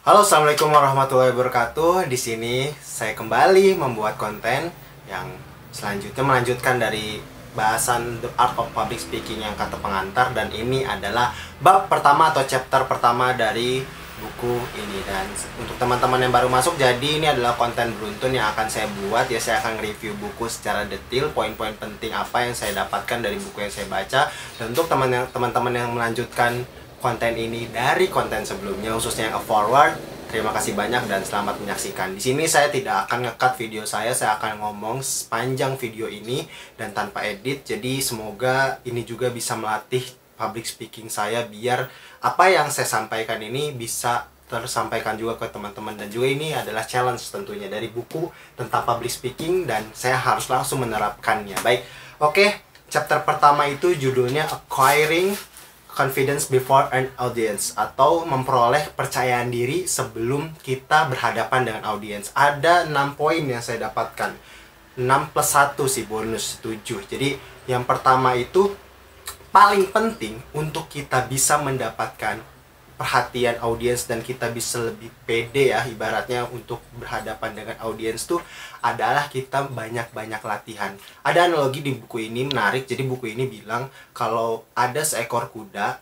Halo, assalamualaikum warahmatullahi wabarakatuh. Di sini saya kembali membuat konten yang selanjutnya melanjutkan dari bahasan The Art of Public Speaking yang kata pengantar, dan ini adalah bab pertama atau chapter pertama dari buku ini. Dan untuk teman-teman yang baru masuk, jadi ini adalah konten beruntun yang akan saya buat ya. Saya akan review buku secara detail, poin-poin penting apa yang saya dapatkan dari buku yang saya baca. Dan untuk teman-teman yang melanjutkan konten ini dari konten sebelumnya, khususnya yang forward, terima kasih banyak dan selamat menyaksikan. Di sini saya tidak akan nge-cut video saya akan ngomong sepanjang video ini dan tanpa edit. Jadi semoga ini juga bisa melatih public speaking saya, biar apa yang saya sampaikan ini bisa tersampaikan juga ke teman-teman. Dan juga ini adalah challenge tentunya dari buku tentang public speaking, dan saya harus langsung menerapkannya. Baik, oke. Chapter pertama itu judulnya Acquiring Confidence Before an Audience, atau memperoleh percayaan diri sebelum kita berhadapan dengan audiens. Ada 6 poin yang saya dapatkan. 6 plus 1 sih, bonus 7. Jadi yang pertama itu paling penting untuk kita bisa mendapatkan perhatian audiens dan kita bisa lebih pede ya, ibaratnya untuk berhadapan dengan audiens tuh adalah kita banyak-banyak latihan. Ada analogi di buku ini menarik. Jadi buku ini bilang kalau ada seekor kuda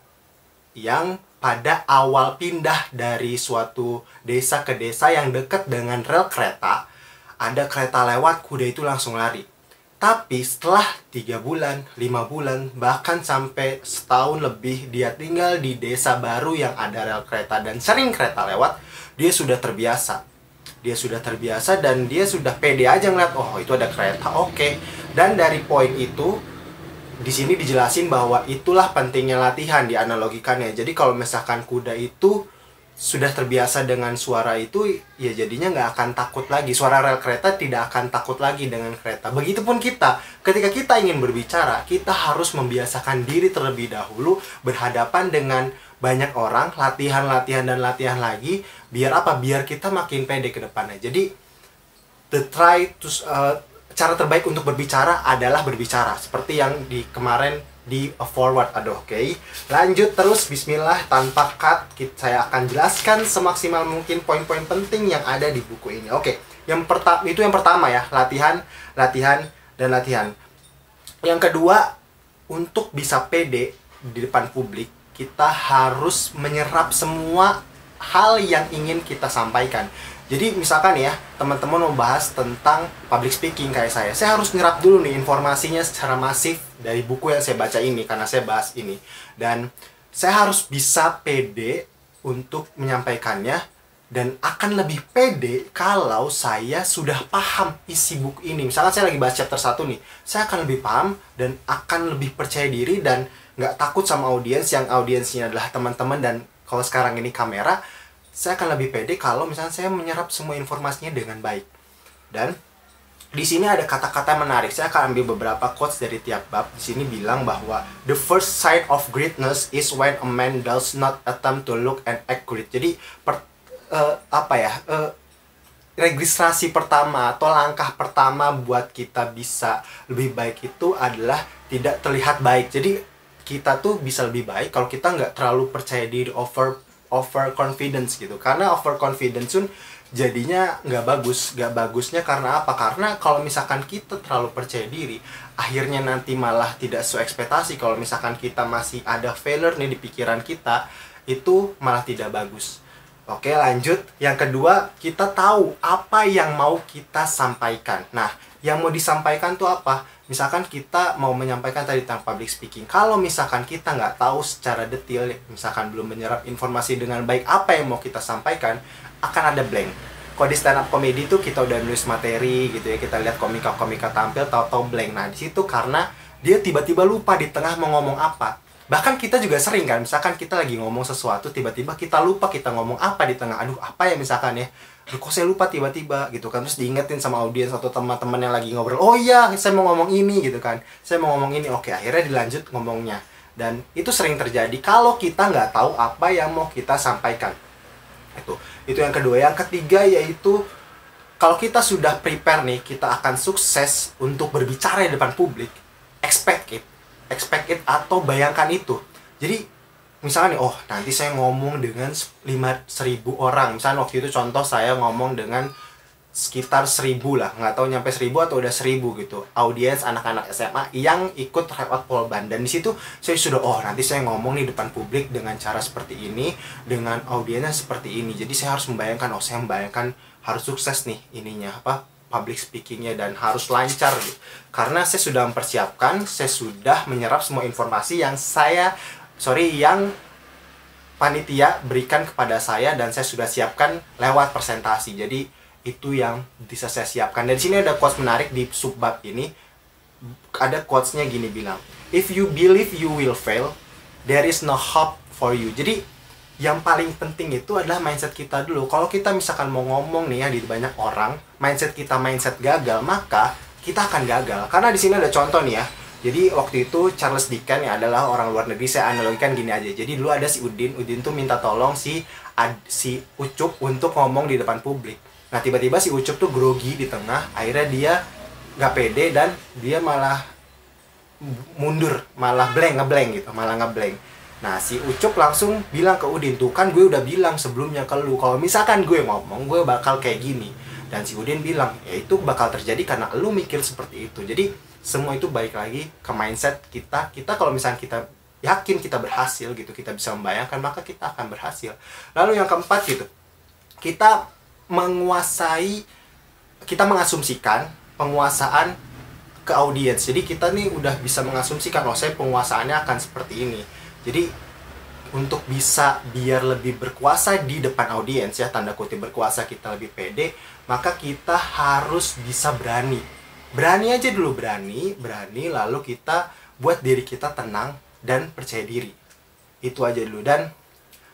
yang pada awal pindah dari suatu desa ke desa yang dekat dengan rel kereta, ada kereta lewat, kuda itu langsung lari. Tapi setelah 3 bulan, 5 bulan, bahkan sampai setahun lebih, dia tinggal di desa baru yang ada rel kereta dan sering kereta lewat, dia sudah terbiasa. Dia sudah terbiasa dan dia sudah pede aja ngeliat, oh itu ada kereta, oke. Dan dari poin itu, di sini dijelasin bahwa itulah pentingnya latihan, dianalogikannya. Jadi kalau misalkan kuda itu sudah terbiasa dengan suara itu, ya jadinya nggak akan takut lagi. Suara rel kereta tidak akan takut lagi dengan kereta. Begitupun kita, ketika kita ingin berbicara, kita harus membiasakan diri terlebih dahulu berhadapan dengan banyak orang, latihan dan latihan lagi. Biar apa? Biar kita makin pede ke depannya. Jadi, cara terbaik untuk berbicara adalah berbicara. Seperti yang di kemarin di forward. Oke. Lanjut terus, bismillah, tanpa cut. Saya akan jelaskan semaksimal mungkin poin-poin penting yang ada di buku ini. Oke. Yang pertama ya, latihan dan latihan. Yang kedua, untuk bisa pede di depan publik, kita harus menyerap semua hal yang ingin kita sampaikan. Jadi misalkan ya, teman-teman membahas tentang public speaking kayak saya harus nyerap dulu nih informasinya secara masif dari buku yang saya baca ini, karena saya bahas ini. Dan saya harus bisa pede untuk menyampaikannya, dan akan lebih pede kalau saya sudah paham isi buku ini. Misalkan saya lagi bahas chapter 1 nih, saya akan lebih paham dan akan lebih percaya diri dan nggak takut sama audiens, yang audiensnya adalah teman-teman, dan kalau sekarang ini kamera. Saya akan lebih pede kalau misalnya saya menyerap semua informasinya dengan baik. Dan di sini ada kata-kata menarik. Saya akan ambil beberapa quotes dari tiap bab. Di sini bilang bahwa the first sign of greatness is when a man does not attempt to look and act great. Jadi registrasi pertama atau langkah pertama buat kita bisa lebih baik itu adalah tidak terlihat baik. Jadi kita tuh bisa lebih baik kalau kita nggak terlalu percaya diri, over confidence gitu. Karena over confidence pun jadinya nggak bagusnya karena apa? Karena kalau misalkan kita terlalu percaya diri, akhirnya nanti malah tidak sesuai ekspektasi. Kalau misalkan kita masih ada failure nih di pikiran kita, itu malah tidak bagus. Oke, lanjut. Yang kedua, kita tahu apa yang mau kita sampaikan. Nah, yang mau disampaikan tuh apa? Misalkan kita mau menyampaikan tadi tentang public speaking. Kalau misalkan kita nggak tahu secara detail, misalkan belum menyerap informasi dengan baik apa yang mau kita sampaikan, akan ada blank. Kalau di stand up comedy itu kita udah nulis materi gitu ya, kita lihat komika-komika tampil, tahu-tahu blank. Nah, di situ karena dia tiba-tiba lupa di tengah mau ngomong apa. Bahkan kita juga sering kan, misalkan kita lagi ngomong sesuatu, tiba-tiba kita lupa kita ngomong apa di tengah. Aduh, apa ya misalkan ya? Aduh, kok saya lupa tiba-tiba gitu kan. Terus diingetin sama audiens atau teman-teman yang lagi ngobrol. Oh iya, saya mau ngomong ini gitu kan. Saya mau ngomong ini. Oke, akhirnya dilanjut ngomongnya. Dan itu sering terjadi kalau kita nggak tahu apa yang mau kita sampaikan. Itu yang kedua. Yang ketiga yaitu, kalau kita sudah prepare nih, kita akan sukses untuk berbicara di depan publik. Expect it atau bayangkan itu. Jadi misalnya nih, oh nanti saya ngomong dengan 5.000 orang. Misalnya waktu itu contoh saya ngomong dengan sekitar 1.000 lah, nggak tahu nyampe 1.000 atau udah 1.000 gitu, audiens anak-anak SMA yang ikut lewat Polban. Dan di situ saya sudah, oh nanti saya ngomong nih depan publik dengan cara seperti ini, dengan audiensnya seperti ini. Jadi saya harus membayangkan, oh saya membayangkan harus sukses nih ininya, apa, public speakingnya, dan harus lancar gitu. Karena saya sudah mempersiapkan, saya sudah menyerap semua informasi yang yang panitia berikan kepada saya, dan saya sudah siapkan lewat presentasi. Jadi itu yang bisa saya siapkan. Dan di sini ada quotes menarik di subbab ini. Ada quotesnya gini bilang, if you believe you will fail, there is no hope for you. Jadi yang paling penting itu adalah mindset kita dulu. Kalau kita misalkan mau ngomong nih ya di banyak orang, mindset kita mindset gagal, maka kita akan gagal. Karena di sini ada contoh nih ya. Jadi waktu itu Charles Dickens ya, adalah orang luar negeri. Saya analogikan gini aja. Jadi dulu ada si Udin tuh minta tolong si Ucup untuk ngomong di depan publik. Nah tiba-tiba si Ucup tuh grogi di tengah, akhirnya dia nggak pede dan dia malah mundur, malah ngeblank gitu. Nah si Ucup langsung bilang ke Udin, tuh kan gue udah bilang sebelumnya ke lu, kalau misalkan gue ngomong gue bakal kayak gini. Dan si Udin bilang, ya itu bakal terjadi karena lu mikir seperti itu. Jadi semua itu balik lagi ke mindset kita. Kita kalau misalnya kita yakin kita berhasil gitu, kita bisa membayangkan, maka kita akan berhasil. Lalu yang keempat gitu, kita mengasumsikan penguasaan ke audiens. Jadi kita nih udah bisa mengasumsikan, oh saya penguasaannya akan seperti ini. Jadi untuk bisa biar lebih berkuasa di depan audiens ya, tanda kutip berkuasa, kita lebih pede, maka kita harus bisa berani aja dulu, berani lalu kita buat diri kita tenang dan percaya diri. Itu aja dulu. Dan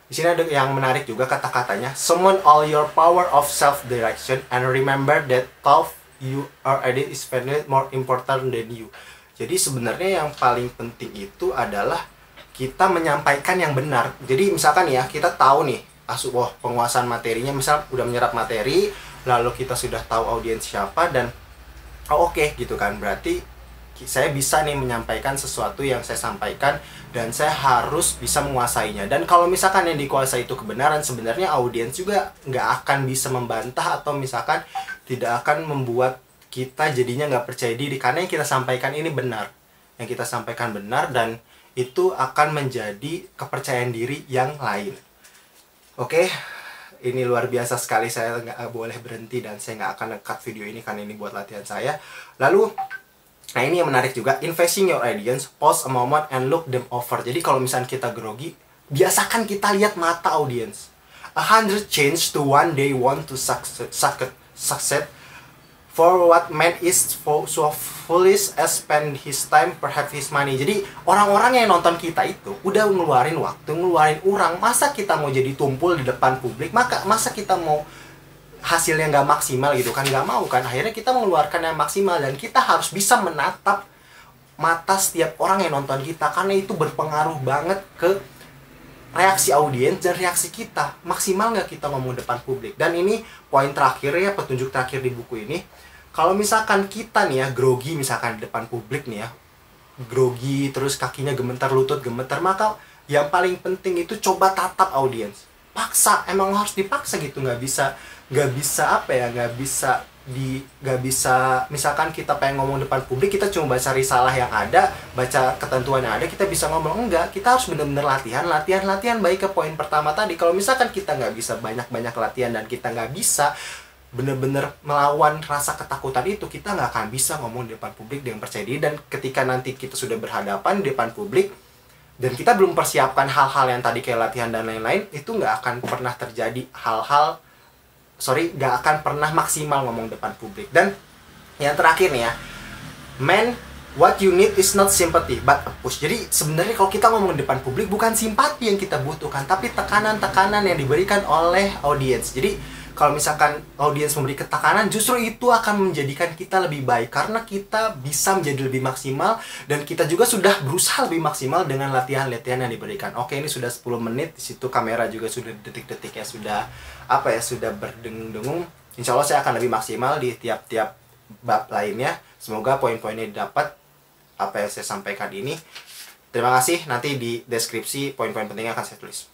di sini ada yang menarik juga kata-katanya, summon all your power of self-direction and remember that thought you are edit is very more important than you. Jadi sebenarnya yang paling penting itu adalah kita menyampaikan yang benar. Jadi misalkan ya, kita tahu nih, penguasaan materinya, misal udah menyerap materi, lalu kita sudah tahu audiens siapa, dan oke, gitu kan, berarti saya bisa nih menyampaikan sesuatu yang saya sampaikan, dan saya harus bisa menguasainya. Dan kalau misalkan yang dikuasai itu kebenaran, sebenarnya audiens juga nggak akan bisa membantah, atau misalkan tidak akan membuat kita jadinya nggak percaya diri, karena yang kita sampaikan ini benar. Yang kita sampaikan benar, dan itu akan menjadi kepercayaan diri yang lain. Oke, ini luar biasa sekali, saya nggak boleh berhenti, dan saya nggak akan cut video ini karena ini buat latihan saya. Lalu nah ini yang menarik juga, investing your audience, pause a moment and look them over. Jadi kalau misalnya kita grogi, biasakan kita lihat mata audience. 100 change to one day want to succeed. For what man is so foolish as spend his time, perhaps his money. Jadi orang-orang yang nonton kita itu udah ngeluarin waktu, ngeluarin uang. Masa kita mau jadi tumpul di depan publik? Masa kita mau hasilnya nggak maksimal gitu kan? Nggak mau kan? Akhirnya kita mengeluarkan yang maksimal, dan kita harus bisa menatap mata setiap orang yang nonton kita, karena itu berpengaruh banget ke reaksi audiens dan reaksi kita. Maksimal nggak kita ngomong depan publik? Dan ini poin terakhir ya, petunjuk terakhir di buku ini. Kalau misalkan kita nih ya grogi misalkan di depan publik nih ya, grogi terus kakinya gemetar, lutut gemetar, maka yang paling penting itu coba tatap audiens. Paksa, emang harus dipaksa gitu, nggak bisa misalkan kita pengen ngomong depan publik, kita cuma baca risalah yang ada, baca ketentuan yang ada, kita bisa ngomong. Enggak, kita harus benar-benar latihan baik ke poin pertama tadi. Kalau misalkan kita nggak bisa banyak latihan, dan kita nggak bisa benar-benar melawan rasa ketakutan itu, kita nggak akan bisa ngomong di depan publik dengan percaya diri. Dan ketika nanti kita sudah berhadapan di depan publik, dan kita belum persiapkan hal-hal yang tadi kayak latihan dan lain-lain, itu nggak akan pernah terjadi nggak akan pernah maksimal ngomong depan publik. Dan yang terakhir nih ya, man, what you need is not sympathy but a push. Jadi sebenarnya kalau kita ngomong depan publik, bukan simpati yang kita butuhkan, tapi tekanan-tekanan yang diberikan oleh audiens. Jadi kalau misalkan audiens memberi tekanan, justru itu akan menjadikan kita lebih baik, karena kita bisa menjadi lebih maksimal, dan kita juga sudah berusaha lebih maksimal dengan latihan-latihan yang diberikan. Oke, ini sudah 10 menit, di situ kamera juga sudah detik-detiknya sudah berdengung-dengung. Insya Allah saya akan lebih maksimal di tiap-tiap bab lainnya. Semoga poin-poinnya didapat apa yang saya sampaikan ini. Terima kasih, nanti di deskripsi poin-poin pentingnya akan saya tulis.